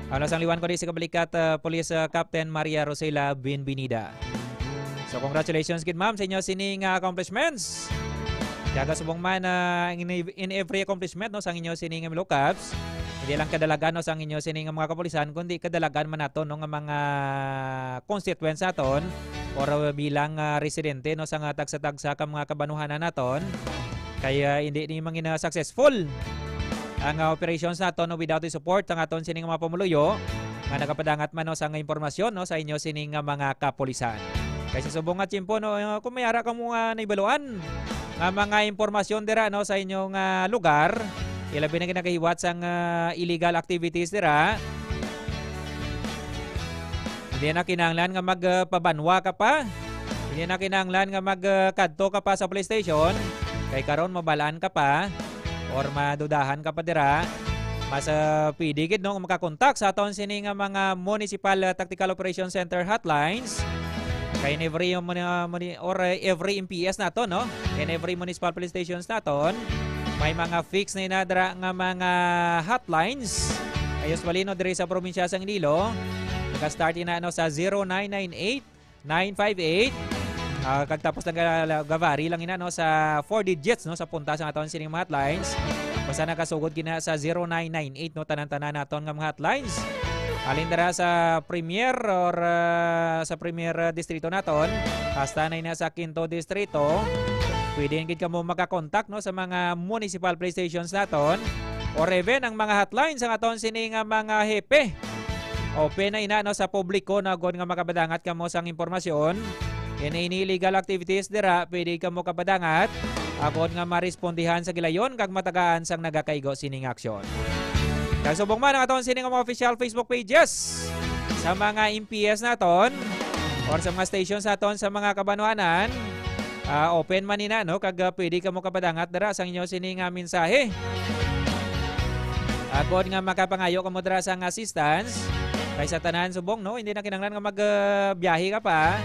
Alas ang liwan ko di si kabalikat Police Captain Maria Rosela Binbinida. So congratulations gid ma'am sa inyo sining accomplishments. Daga subong man in every accomplishment no, sa inyo sining look-ups. Hindi lang kadalagan no, sa inyo sining mga kapulisan, kundi kadalagan man naton no, nga mga constituents naton or bilang residente no, sa tagsa-tagsa ka mga kabanuhanan naton. Kaya hindi ni mangina successful ang operations naton no, without the support ang aton sining mga pamuluyo nga nagapadangat man no, sa impormasyon no, sa inyo sining mga kapulisan. Kasi subong nga chimpo no, kung mayara ka mo naibaluan ang mga impormasyon dira no, sa inyong lugar, ilabi na ginakahiwat sa illegal activities dira. Hindi na kinahanglan nga magpabanwa ka pa. Hindi na kinahanglan nga magkadto ka pa sa police station. Kay karon mabalaan ka pa or madudahan ka pa dira. Mas pwede gid no makakontak sa aton sini nga mga Municipal Tactical Operations Center hotlines. Kay every every MPS nato no, in every municipal police stations naton may mga fix na inadra nga mga hotlines. Ayos walino diri sa probinsya sang Iloilo. Naka-start na no sa 0998-958. Kagtapos ng gavari lang ina no sa 4 digits no sa punta sa aton sining mga hotlines. Basta nakasugod kina sa 0998 no tanan-tanan naton nga mga hotlines. Alin dara sa Premier or sa Premier Distrito naton, hasta na sa Quinto Distrito, pwede gid kamo makakontak no sa mga municipal police stations naton or even ang mga hotlines ang aton sini nga mga hepe. Open na ina no sa publiko na gon nga makabadangat kamo sang impormasyon. Ini illegal activities dira, pwede kamo kabadangat akon nga marespondihan sa gilayon kag matagaan sang nagakaigo sining aksyon. Kagsubong man ang aton sining mga official Facebook pages sa mga MPS naton or sa mga stations naton sa mga kabanuanan. Open man nina no kag pwede ka mo kapadangat dara sa inyo sining mensahe. Agod nga makapangayo ka mo dara sang assistance kay sa tanan subong no, hindi na kinahanglan nga magbiyahe ka pa.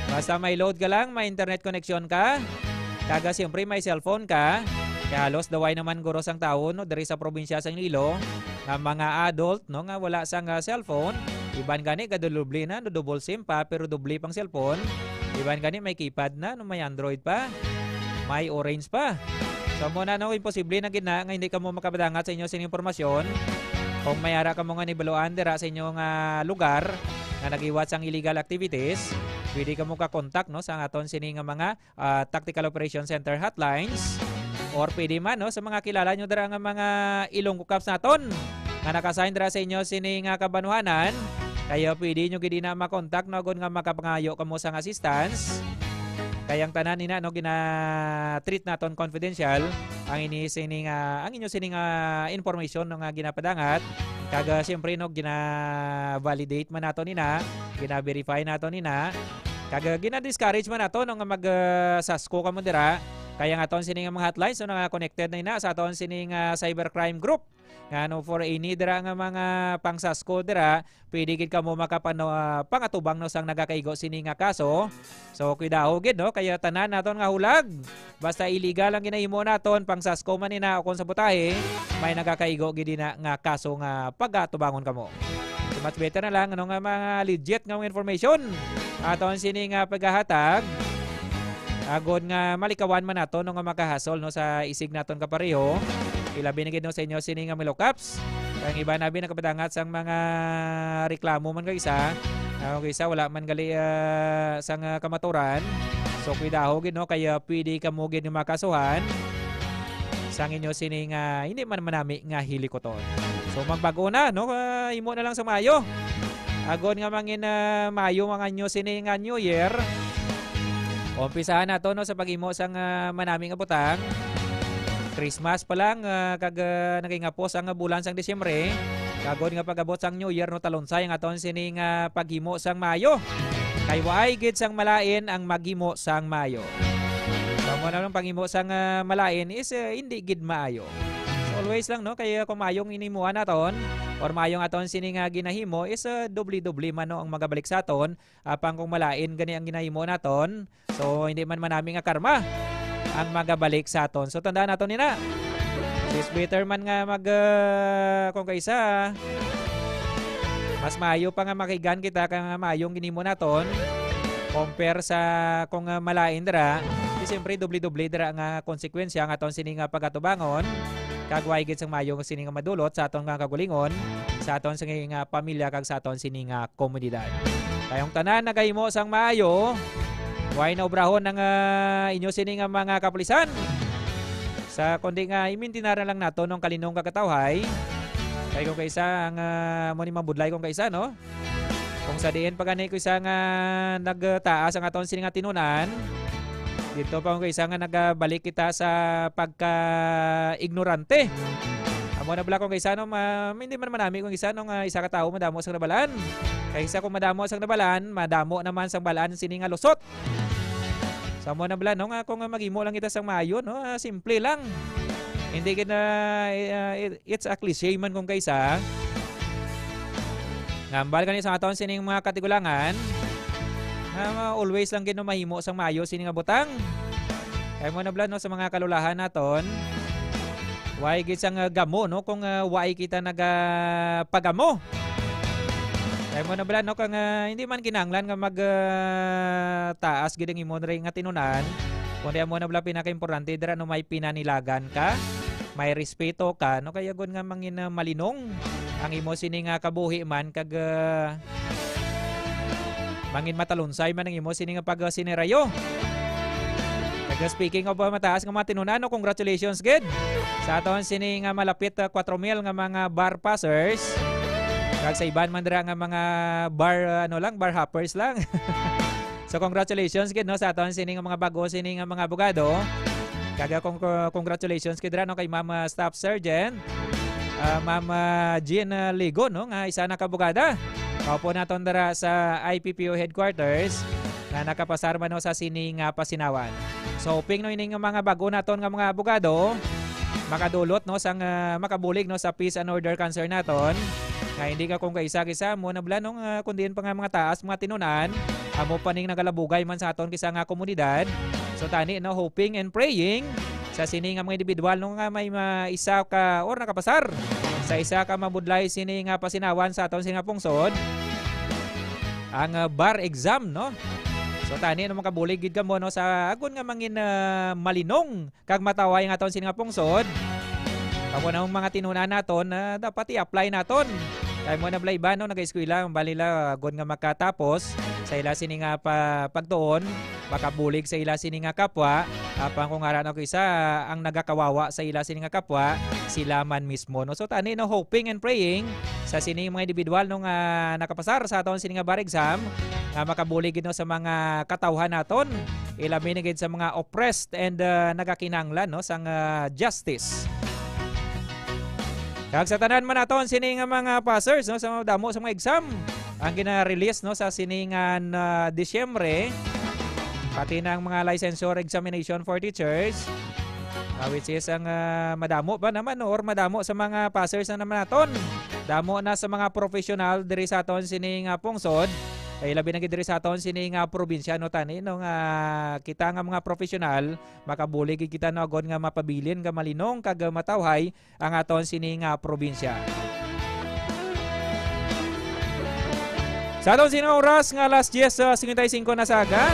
Basta may load ka lang, may internet connection ka. Kaga siyempre may cellphone ka. Kaya halos daway naman guro sang tao no diri sa probinsya sang Iloilo nga mga adult no nga wala sang cellphone. Iban gani gadulubli na no double SIM pa pero doble pang cellphone. Iban gani may keypad na no may Android pa. May Orange pa. So mo na no imposible na gid na nga hindi ka mo makabadangat sa inyo sing impormasyon. Kung mayara ka mo nga nibaluan dira sa inyong lugar na nagiwat sang illegal activities, pwede ka mo ka-contact no sa aton sini nga mga Tactical Operations Center hotlines. Or pwede man no, sa mga kilala nyo dara nga mga Ilonggo Cups naton nga nakasign dara sa inyo sining kabanuhanan. Kaya pwede nyo gid na makontak no gon nga makapangayo kamo sang assistance. Kayang tanan nina no gina-treat naton confidential ang ini sining ang inyo sining information no nga ginapadangat. Kaga siyempre no gina-validate man naton nina, gina-verify naton nina. Kaga gina-discourage man naton no nga mag-sasko kamo dira. Kaya nga aton sining mga hotlines so nga connected na ina sa aton sining cybercrime group. Nga no for any dira nga mga pangsasko dira, pwede gid kamo pangatubang no sang nagakaigo sining nga kaso. So kuidaho gid no kaya tanan naton nga hulag. Basta illegal ang ginahimo naton pangsasko man ina o kon sa butahe, may nagakaigo gid na nga kaso nga pagatubangon kamo. So much better na lang ano nga mga legit nga information aton sining paghahatag. Agod nga malikawan man nato no nga makahasol no sa isig naton kapareho. Ilabi na gid no sa inyo sining nga Milocaps. Ang iba nabi nakapadangat sang mga reklamo man kay isa. Kay isa wala man gali sang kamaturan. So kuidaho gid no kaya pwede ka mo gid makasuhan sang inyo sining hindi man manami nga hilikoton. So magbago na no imo na lang sa Mayo. Agod nga mangin Mayo mga nyo sining New Year. Umpisahan na to no sa pag-imo sang manaming abutang. Christmas pa lang kag nagingapos ang bulan sang Disyembre. Kagod nga pag-abot sang New Year no talonsay ang aton sining paghimo sang Mayo. Kay waay gid sang malain ang maghimo sang Mayo. So mo na lang paghimo sang malain is hindi gid maayo. So always lang no kay kung mayong inimuan naton or mayong aton sining ginahimo is doble-doble man no ang magabalik sa aton apang kung malain gani ang ginahimo naton. So hindi man manami nga karma. ang magabalik sa aton. So tandaan nato nina. Is better man nga kung kaisa mas maayo pa nga makigan kita kang maayong ginimo naton compare sa kung malain dira. Siyempre doble-doble dira nga konsekwensya nga aton sini nga pagatubangon kag way gid sang maayo sini nga madulot sa aton nga kagulingon sa aton sini nga pamilya kag sa aton sini nga komunidad. Kayong tanan nagahimo sang maayo, way na obrahon ng inyo sini nga mga kapulisan. Sa kundi nga imintinaran lang nato ng kalinong kakatawhay. Kay kung kaisa ang mo ni mabudlay kung kaisa no. Kung sa diin pagani ko isa nga nagtaas ang aton sini nga tinunan. Dito pa kung kaisa nga nagabalik kita sa pagka-ignorante. Amo na bala kung kaisa no, hindi man manami kung isa nung isa ka tawo madamo sang nabalaan. Kaysa kung madamo sang nabalaan, madamo naman sang balaan sini nga lusot. Sa mo na bala no, kung magimo lang kita sang maayo no, simple lang. Hindi kita it's a cliche man kung kaisa. Ngambal kani sa aton sining mga katigulangan. Always lang gino mahimo sang maayo sining nga butang. Kay mo na bala no sa mga kalulahan naton. Way gid sang gamo no kung way kita nagapagamo. Kay mo na bala no kung hindi man kinahanglan nga taas gid ang imong nga tinunan. Kundi mo na bala pinaka-importante dira no may pinanilagan ka, may respeto ka no kaya gon nga mangin malinong ang imo sini nga kabuhi man kag mangin matalunsay man ang imo sini nga pag sinirayo. Speaking of mataas nga mga tinunan, no, congratulations gid sa aton sini nga malapit 4,000 nga mga bar passers. Kag sa iban man dira nga mga bar bar hoppers lang. So congratulations gid no sa aton sini nga mga bago sini nga mga abogado. Kag congratulations gid dira no kay Ma'am Staff Sergeant Ma'am Jean Ligo no nga isa na kabugada. Kaupo naton dira sa IPPO headquarters na nakapasar man no sa sini nga pasinawan. So hoping no ining mga bago naton nga mga abogado makadulot no sang makabulig no sa peace and order concern naton. Nga hindi ka kung kaisa-kisa mo na bala nung kundiin pa nga mga taas mga tinunan amo paning nagalabugay man sa aton kisa nga komunidad. So tani no hoping and praying sa sini nga mga individual no nga may isa ka or nakapasar sa isa ka mabudlay sini nga pasinawan sa aton sini nga pungsod ang bar exam no. So tani no makabulig gid ka mo no sa agon nga mangin malinong kag mataway nga aton sini nga pungsod. Ako na mga tinunan naton dapat i-apply naton. Kay mo na blay ba no nag-eskwela balila agon nga makatapos sa ila sini nga pagtuon makabulig sa ila sini nga kapwa apang kung aran ako isa ang nagakawawa sa ila sini nga kapwa sila man mismo no. So tani no hoping and praying sa sini mga individual no nga nakapasar sa aton sini nga bar exam nga makabulig gid no sa mga katawhan naton ilabi gid sa mga oppressed and nagakinahanglan no sang justice. Kag sa tanan man naton sini nga mga passers no sa damo sa mga exam ang gina-release no sa siningan Disyembre pati ng mga licensure examination for teachers which is ang madamo pa naman no, or madamo sa mga passers na naman naton. Damo na sa mga professional diri sa aton sini nga pungsod. Ay labi na gid diri sa aton sini nga probinsya no tani no nga kita nga mga professional makabulig kita no agon nga mapabilin nga malinong kag matawhay ang aton sini nga probinsya. Sa aton sini oras nga alas 10:55 na saga.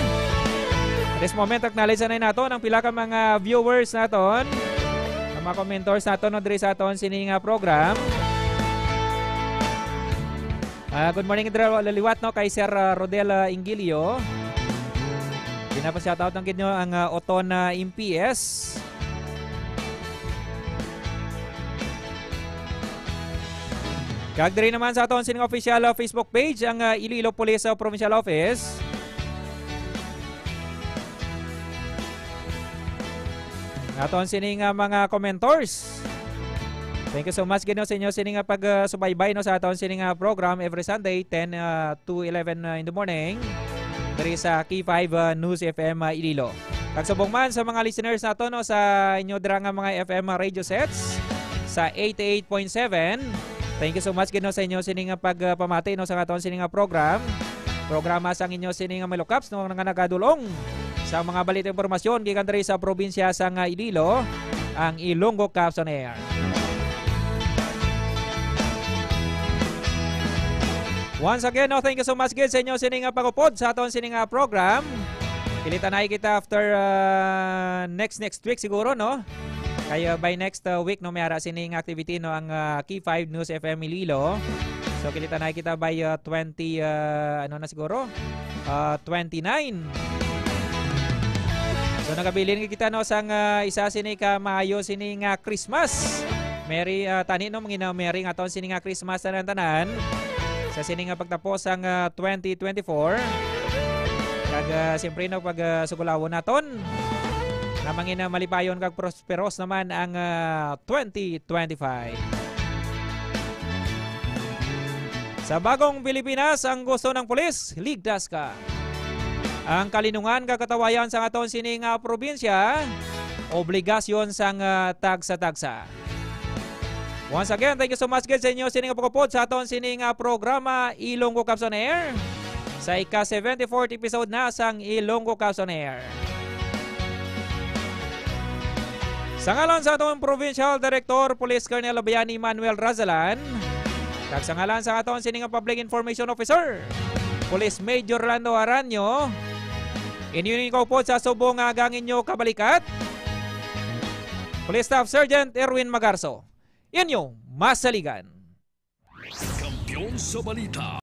At this moment acknowledge na naton ang pila ka mga viewers naton, ang mga commentors naton no diri sa aton sini nga program. Good morning laliwat no kay Sir Rodel Ingilio. Pinapa-shoutout ng kinyo ang Oton MPS. Kag diri naman sa aton sining official Facebook page ang Iloilo Police Provincial Office. Aton sining mga commentors. Thank you so much gino sa inyo sining pag-subaybay no sa aton sining program every Sunday 10 to 11 in the morning diri sa K5 News FM Iloilo. Kagsubong man sa mga listeners nato no sa inyo dira nga mga FM radio sets sa 88.7. Thank you so much gino sa inyo sining pagpamati no sa aton sining program. Programa sang inyo sining Melocaps no nga nagadulong Sa mga balita impormasyon, gikan diri sa probinsya sang Iloilo, ang Ilonggo Caps on Air. Once again, thank you so much good sa inyo sining pagupod sa aton sining program. Kilita na kita after next week siguro, no? Kaya by next week, no, may ara sining activity, no, ang Key 5 News FM Iloilo. So kilita na kita by 29. So nagabilin kita, no, sang isa sining maayo sining Christmas. Merry tani, no, mangina merry aton sining Christmas na tanan. Sa sining pagtapos ang 2024, kag siyempre, no, pag sugulawon naton na mangina malipayon kag prosperos naman ang 2025. Sa bagong Pilipinas, ang gusto ng pulis, ligtas ka. Ang kalinungan kakatawayan sa aton sining probinsya, obligasyon sang tagsa-tagsa. Once again, thank you so much guys sa inyo sining pagupod sa aton sining programa Ilonggo Caps on Air. Sa ika-74th episode na sang Ilonggo Caps on Air. Sa ngalan sa aton Provincial Director Police Colonel Bayani Manuel Razalan, kag sa ngalan sa aton sining Public Information Officer Police Major Lando Aranyo, inyong ikaupod sa subong gangin nyo kabalikat, Police Staff Sergeant Erwin Magarso. Yan yung masaligan. Kampiyon sa balita.